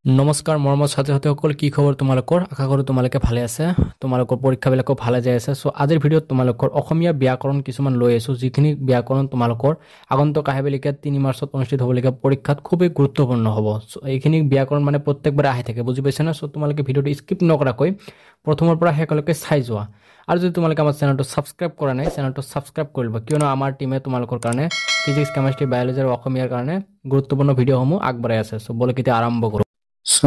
নমস্কাৰ মৰমৰ ছাত্ৰ ছাত্ৰীসকল, কি খবৰ তোমালোকৰ? আশা কৰোঁ তোমালোকে ভালে আছে, তোমালোকৰ পৰীক্ষাবিলাকো ভালে যাই আছে। চ' আজিৰ ভিডিঅ'ত তোমালোকৰ অসমীয়া ব্যাকৰণ কিছুমান লৈ আহিছোঁ, যিখিনি ব্যাকৰণ তোমালোকৰ আগন্তুক আহিবলগীয়া 3 মাৰ্চত অনুষ্ঠিত হ'বলগীয়া পৰীক্ষাত খুবেই গুৰুত্বপূৰ্ণ হ'ব। চ' এইখিনি ব্যাকৰণ মানে প্ৰত্যেকবাৰে আহি থাকে, বুজি পাইছা না? চ' তোমালোকে ভিডিঅ'টো স্কিপ নকৰাকৈ প্ৰথমৰ পৰা শেষলৈকে চাই যোৱা। আৰু যদি তোমালোকে আমাৰ চেনেলটো ছাবস্ক্ৰাইব কৰা নাই, চেনেলটো ছাবস্ক্ৰাইব কৰি ল'বা, কিয়নো আমাৰ টিমে তোমালোকৰ কাৰণে ফিজিক্স, কেমেষ্ট্ৰি, বায়'লজি আৰু অসমীয়াৰ কাৰণে গুৰুত্বপূৰ্ণ ভিডিঅ'সমূহ আগবঢ়াই আছে। চ' ব'লে কেতিয়া আৰম্ভ কৰোঁ। চ'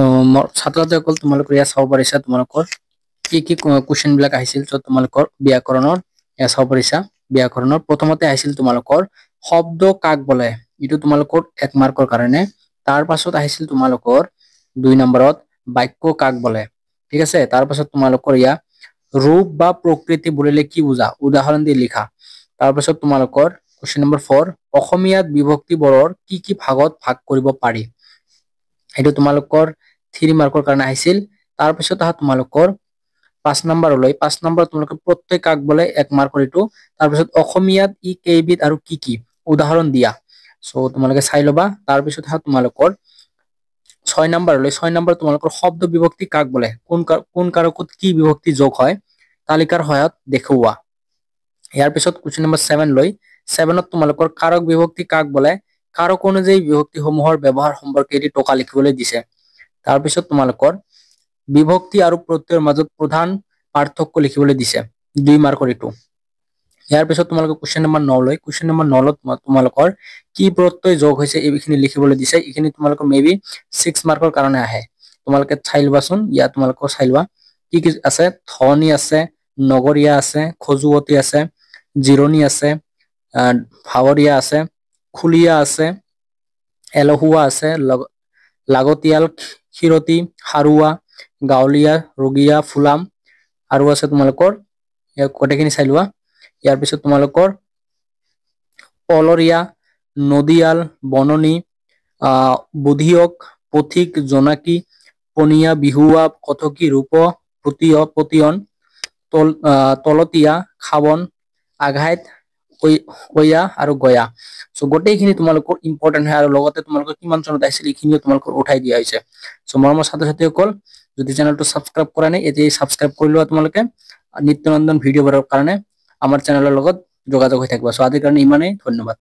ছাত্ৰ ছাত্ৰীসকল, তোমালোকৰ ইয়াত চাব পাৰিছা তোমালোকৰ কি কি কুৱেশ্যন বিলাক আহিছিল। চ' তোমালোকৰ ব্যাকৰণৰ ইয়াত চাব পাৰিছা। ব্যাকৰণৰ প্ৰথমতে আহিছিল তোমালোকৰ শব্দ কাক বোলে, এইটো তোমালোকৰ 1 মাৰ্কৰ কাৰণে। তাৰ পাছত আহিছিল তোমালোকৰ 2 নম্বৰত বাক্য কাক বোলে, ঠিক আছে। তাৰ পাছত তোমালোকৰ ইয়াত ৰূপ বা প্ৰকৃতি বুলিলে কি বুজা, উদাহৰণ দি লিখা। তাৰ পাছত তোমালোকৰ কুৱেশ্যন নম্বৰ 4, অসমীয়াত বিভক্তিবোৰৰ কি কি ভাগত ভাগ কৰিব পাৰি, এইটো তোমালোকৰ 3 মাৰ্কৰ কাৰণে আহিছিল। তাৰ পিছত আহা তোমালোকৰ 5 নম্বৰলৈ। 5 নম্বৰ তোমালোকে প্ৰত্যেক কাক বোলে 1 মাৰ্কৰ এইটো। তাৰ পিছত অসমীয়াত ই কেইবিধ আৰু কি কি, উদাহৰণ দিয়া। চ' তোমালোকে চাই ল'বা। তাৰ পিছত আহা তোমালোকৰ 6 নম্বৰলৈ। 6 নম্বৰ তোমালোকৰ শব্দ বিভক্তি কাক বোলে, কোন কাৰকত কি বিভক্তি যোগ হয়, তালিকাৰ সহায়ত দেখুওৱা। ইয়াৰ পিছত কুৱেশ্যন নম্বৰ 7 লৈ। 7ত তোমালোকৰ কাৰক বিভক্তি কাক বোলে, কাৰক অনুযায়ী বিভক্তিসমূহৰ ব্যৱহাৰ সম্পৰ্কে এটি টকা লিখিবলৈ দিছে। তাৰ পিছত তোমালোকৰ বিভক্তি আৰু প্ৰত্যয়ৰ মাজত প্ৰধান পাৰ্থক্য লিখিবলৈ দিছে, 2 মাৰ্কৰ এইটো। ইয়াৰ পিছত তোমালোকৰ কুৱেশ্যন নম্বৰ 9 লৈ। কুৱেশ্যন নম্বৰ 9ত তোমালোকৰ কি প্ৰত্যয় যোগ হৈছে এইখিনি লিখিবলৈ দিছে। এইখিনি তোমালোকৰ মেবি 6 মাৰ্কৰ কাৰণে আহে, তোমালোকে চাই লবাচোন। ইয়াত তোমালোকৰ চাই লোৱা কি কি আছে। ধনী আছে, নগৰীয়া আছে, খজুৱতী আছে, জিৰণি আছে, ভাৱৰীয়া আছে, খুলীয়া আছে, এলহুৱা আছে, লাগতিয়াল, ক্ষীৰতী, সাৰুৱা, গাঁৱলীয়া, ৰোগীয়া, ফুলাম আৰু আছে তোমালোকৰ গোটেইখিনি চাই লোৱা। ইয়াৰ পিছত তোমালোকৰ অলৰীয়া, নদীয়াল, বননী, বুধিয়ক, পথিক, জোনাকী, পনীয়া, বিহুৱা, কথকি, ৰূপ, পতিয়ন, তলতীয়া, খাবন, আঘাইত, কয়া আৰু গয়া। চ' গোটেইখিনি তোমালোকৰ ইম্পৰ্টেন্ট হয়, আৰু লগতে তোমালোকৰ কিমান চনত আহিছিল এইখিনিও তোমালোকৰ উঠাই দিয়া হৈছে। চ' মৰমৰ ছাত্ৰ ছাত্ৰীসকল, যদি চেনেলটো ছাবস্ক্ৰাইব কৰা নাই এতিয়াই ছাবস্ক্ৰাইব কৰি লোৱা। তোমালোকে নিত্য নতুন ভিডিঅ' বোৰৰ কাৰণে আমাৰ চেনেলৰ লগত যোগাযোগ হৈ থাকিবা। চ' আজিৰ কাৰণে ইমানেই, ধন্যবাদ।